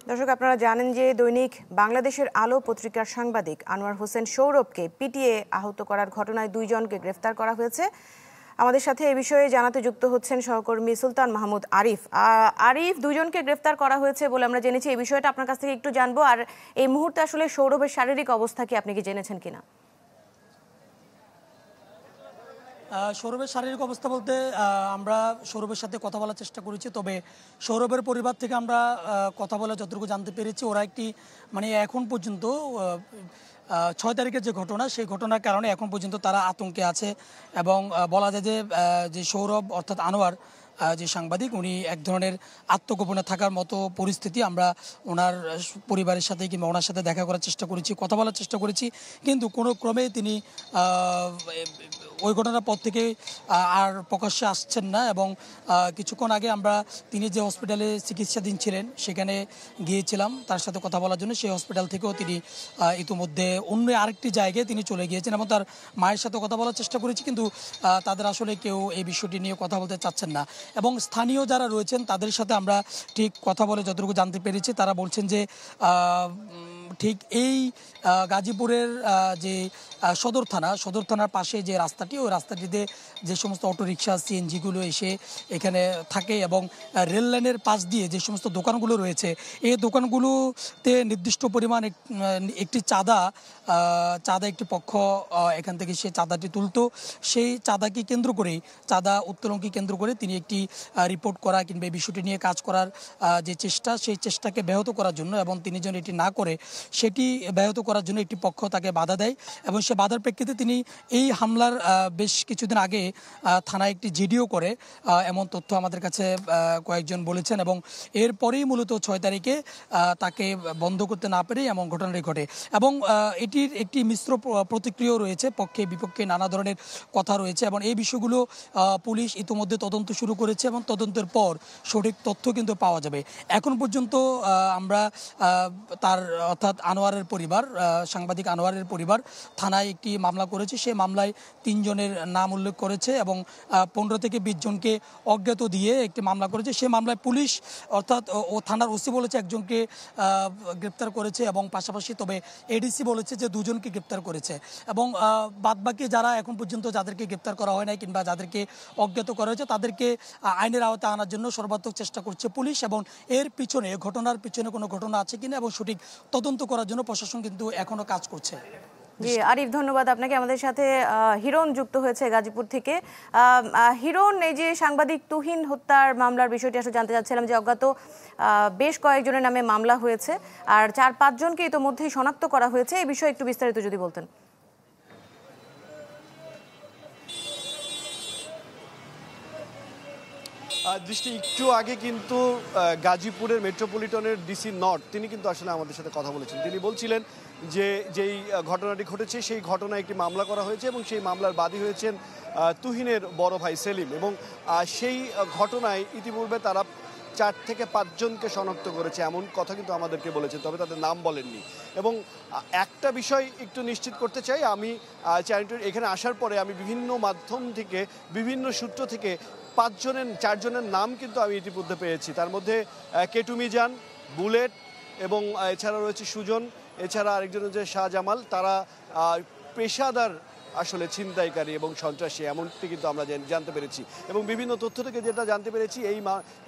দর্শক, আপনারা জানেন যে দৈনিক বাংলাদেশের আলো পত্রিকার সাংবাদিক আনোয়ার হোসেন সৌরভকে পিটিয়ে আহত করার ঘটনায় 2 জনকে গ্রেফতার করা হয়েছে। আমাদের সাথে এই বিষয়ে জানাতে যুক্ত হচ্ছেন সহকর্মী সুলতান মাহমুদ আরিফ। আরিফ, 2 জনকে গ্রেফতার করা হয়েছে বলে আমরা জেনেছি, এই বিষয়টা আপনার কাছ থেকে একটু জানবো। আর এই মুহূর্তে আসলে সৌরভের শারীরিক অবস্থা কি, আপনি কি জেনেছেন কিনা? সৌরভের শারীরিক অবস্থা বলতে আমরা সৌরভের সাথে কথা বলার চেষ্টা করেছি, তবে সৌরভের পরিবার থেকে আমরা কথা বলে যতটুকু জানতে পেরেছি, ওরা একটি এখন পর্যন্ত 6 তারিখের যে ঘটনা, সেই ঘটনার কারণে এখন পর্যন্ত তারা আতঙ্কে আছে। এবং বলা যায় যে সৌরভ অর্থাৎ আনোয়ার যে সাংবাদিক, উনি এক ধরনের আত্মগোপনে থাকার মতো পরিস্থিতি। আমরা ওনার পরিবারের সাথে কিংবা ওনার সাথে দেখা করার চেষ্টা করেছি, কথা বলার চেষ্টা করেছি, কিন্তু কোনো ক্রমে তিনি ওই ঘটনার পর থেকে আর প্রকাশ্যে আসছেন না। এবং কিছুক্ষণ আগে আমরা তিনি যে হসপিটালে চিকিৎসাধীন ছিলেন সেখানে গিয়েছিলাম তার সাথে কথা বলার জন্য। সেই হসপিটাল থেকেও তিনি ইতিমধ্যে অন্য আরেকটি জায়গায় তিনি চলে গিয়েছেন এবং তার মায়ের সাথে কথা বলার চেষ্টা করেছি, কিন্তু তাদের আসলে কেউ এই বিষয়টি নিয়ে কথা বলতে চাচ্ছেন না। এবং স্থানীয় যারা রয়েছেন তাদের সাথে আমরা ঠিক কথা বলে যতটুকু জানতে পেরেছি, তারা বলছেন যে ঠিক এই গাজীপুরের যে সদর থানার পাশে যে রাস্তাটি, ওই রাস্তাটিতে যে সমস্ত অটোরিকশা সিএনজিগুলো এসে এখানে থাকে এবং রেল লাইনের পাশ দিয়ে যে সমস্ত দোকানগুলো রয়েছে, এই দোকানগুলোতে নির্দিষ্ট পরিমাণ একটি চাঁদা একটি পক্ষ এখান থেকে সে চাঁদাটি তুলতো। সেই চাঁদাকে কেন্দ্র করেই, চাঁদা উত্তোলনকে কেন্দ্র করে তিনি একটি রিপোর্ট করা কিংবা এই বিষয়টি নিয়ে কাজ করার যে চেষ্টা, সেই চেষ্টাকে ব্যাহত করার জন্য এবং তিনি যেন এটি না করে সেটি ব্যাহত করার জন্য একটি পক্ষ তাকে বাধা দেয়। এবং সে বাধার প্রেক্ষিতে তিনি এই হামলার বেশ কিছুদিন আগে থানায় একটি জিডিও করে, এমন তথ্য আমাদের কাছে কয়েকজন বলেছেন। এবং এরপরেই মূলত 6 তারিখে তাকে বন্ধ করতে না পেরে এমন ঘটনাটি ঘটে। এবং এটির একটি মিশ্র প্রতিক্রিয়াও রয়েছে, পক্ষে বিপক্ষে নানা ধরনের কথা রয়েছে। এবং এই বিষয়গুলো পুলিশ ইতিমধ্যে তদন্ত শুরু করেছে এবং তদন্তের পর সঠিক তথ্য কিন্তু পাওয়া যাবে। এখন পর্যন্ত আমরা তার অর্থাৎ আনোয়ারের পরিবার, সাংবাদিক আনোয়ারের পরিবার থানায় একটি মামলা করেছে। সেই মামলায় 3 জনের নাম উল্লেখ করেছে এবং 15 থেকে 20 জনকে অজ্ঞাত দিয়ে একটি মামলা করেছে। সেই মামলায় পুলিশ অর্থাৎ থানার ওসি বলেছে 1 জনকে গ্রেপ্তার করেছে এবং পাশাপাশি তবে এডিসি বলেছে যে 2 জনকে গ্রেপ্তার করেছে। এবং বাদবাকি যারা এখন পর্যন্ত যাদেরকে গ্রেপ্তার করা হয় নাই কিংবা যাদেরকে অজ্ঞাত করা হয়েছে, তাদেরকে আইনের আওতায় আনার জন্য সর্বাত্মক চেষ্টা করছে পুলিশ। এবং এর পিছনে, ঘটনার পিছনে কোনো ঘটনা আছে কিনা এবং সঠিক তদন্ত করার জন্য প্রশাসন কিন্তু এখনো কাজ করছে। জি আরিফ, ধন্যবাদ আপনাকে। আমাদের সাথে হিরণ যুক্ত হয়েছে গাজীপুর থেকে। হিরণ, এই যে সাংবাদিক তুহিন হত্যার মামলার বিষয়টি আসলে জানতে চাচ্ছিলাম যে অজ্ঞাত বেশ কয়েকজনের নামে মামলা হয়েছে আর 4-5 জনকে ইতোমধ্যেই শনাক্ত করা হয়েছে, এই বিষয়ে একটু বিস্তারিত যদি বলতেন। দৃষ্টি, একটু আগে কিন্তু গাজীপুরের মেট্রোপলিটনের ডিসি নর্থ তিনি কিন্তু আসলে আমাদের সাথে কথা বলেছেন। তিনি বলছিলেন যে যেই ঘটনাটি ঘটেছে সেই ঘটনায় একটি মামলা করা হয়েছে এবং সেই মামলার বাদী হয়েছেন তুহিনের বড় ভাই সেলিম। এবং সেই ঘটনায় ইতিপূর্বে তারা 4 থেকে 5 জনকে শনাক্ত করেছে, এমন কথা কিন্তু আমাদেরকে বলেছেন, তবে তাদের নাম বলেননি। এবং একটা বিষয় একটু নিশ্চিত করতে চাই, আমি চ্যানেলটির এখানে আসার পরে আমি বিভিন্ন মাধ্যম থেকে, বিভিন্ন সূত্র থেকে 4 জনের নাম কিন্তু আমি ইতিমধ্যে পেয়েছি। তার মধ্যে কেটু মিজান, বুলেট এবং এছাড়া রয়েছে সুজন, এছাড়া আরেকজন হচ্ছে শাহজামাল। তারা পেশাদার আসলে ছিনতাইকারী এবং সন্ত্রাসী, এমনটি কিন্তু আমরা জানতে পেরেছি। এবং বিভিন্ন তথ্য থেকে যেটা জানতে পেরেছি,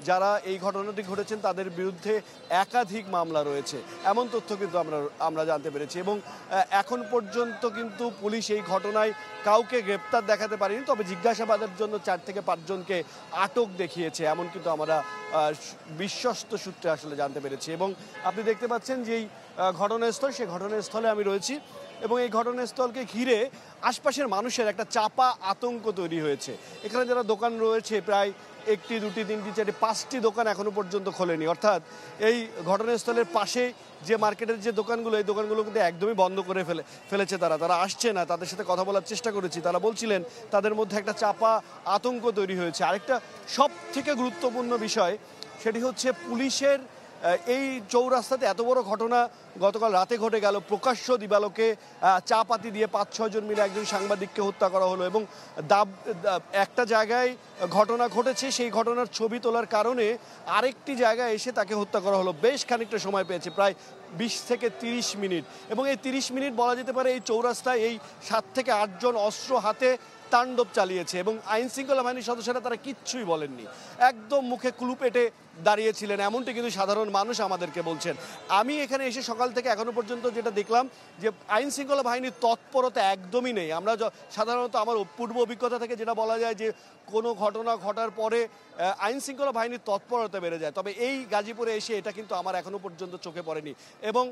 যারা এই ঘটনাটি ঘটেছেন তাদের বিরুদ্ধে একাধিক মামলা রয়েছে, এমন তথ্য কিন্তু আমরা জানতে পেরেছি। এবং এখন পর্যন্ত কিন্তু পুলিশ এই ঘটনায় কাউকে গ্রেপ্তার দেখাতে পারেনি, তবে জিজ্ঞাসাবাদের জন্য 4 থেকে 5 জনকে আটক দেখিয়েছে, এমন কিন্তু আমরা বিশ্বস্ত সূত্রে আসলে জানতে পেরেছি। এবং আপনি দেখতে পাচ্ছেন যে এই ঘটনাস্থল, সেই ঘটনাস্থলে আমি রয়েছি এবং এই ঘটনাস্থলকে ঘিরে আশপাশের মানুষের একটা চাপা আতঙ্ক তৈরি হয়েছে। এখানে যারা দোকান রয়েছে, প্রায় 1টি, 2টি, 3টি, 4টি, 5টি দোকান এখনো পর্যন্ত খোলেনি। অর্থাৎ এই ঘটনাস্থলের পাশে যে মার্কেটের যে দোকানগুলো, এই দোকানগুলো কিন্তু একদমই বন্ধ করে ফেলেছে তারা আসছে না। তাদের সাথে কথা বলার চেষ্টা করেছি, তারা বলছিলেন তাদের মধ্যে একটা চাপা আতঙ্ক তৈরি হয়েছে। আরেকটা সব থেকে গুরুত্বপূর্ণ বিষয়, সেটি হচ্ছে পুলিশের এই চৌরাস্তাতে এত বড় ঘটনা গতকাল রাতে ঘটে গেল। প্রকাশ্য দিবালোকে চা পাতি দিয়ে 5-6 জন মিলে একজন সাংবাদিককে হত্যা করা হলো এবং একটা জায়গায় ঘটনা ঘটেছে, সেই ঘটনার ছবি তোলার কারণে আরেকটি জায়গায় এসে তাকে হত্যা করা হলো। বেশ খানিকটা সময় পেয়েছে, প্রায় 20 থেকে 30 মিনিট, এবং এই 30 মিনিট বলা যেতে পারে এই চৌরাস্তায় এই 7 থেকে 8 জন অস্ত্র হাতে তাণ্ডব চালিয়েছে এবং আইন শৃঙ্খলা বাহিনীর সদস্যরা তারা কিচ্ছুই বলেননি, একদম মুখে কুলু পেটে দাঁড়িয়েছিলেন, এমনটি কিন্তু সাধারণ মানুষ আমাদেরকে বলছেন। আমি এখানে এসে সকাল থেকে এখনো পর্যন্ত যেটা দেখলাম যে আইন শৃঙ্খলা বাহিনীর তৎপরতা একদমই নেই। আমরা সাধারণত আমার পূর্ব অভিজ্ঞতা থেকে যেটা বলা যায় যে কোনো ঘটনা ঘটার পরে আইন শৃঙ্খলা বাহিনীর তৎপরতা বেড়ে যায়, তবে এই গাজীপুরে এসে এটা কিন্তু আমার এখনো পর্যন্ত চোখে পড়েনি। এবং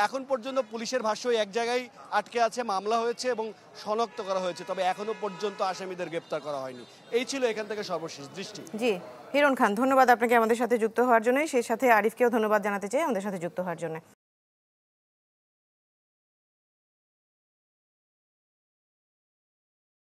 এখন পর্যন্ত পুলিশের ভাষ্য এক জায়গায় আটকে আছে, মামলা হয়েছে এবং শনাক্ত করা হয়েছে, তবে এখনো পর্যন্ত আসামিদের গ্রেপ্তার করা হয়নি। এই ছিল এখান থেকে সর্বশেষ দৃষ্টি। জি হিরণ খান, ধন্যবাদ আপনাকে আমাদের সাথে যুক্ত হওয়ার জন্য। সেই সাথে আরিফকেও ধন্যবাদ জানাতে চাই আমাদের সাথে যুক্ত হওয়ার জন্য।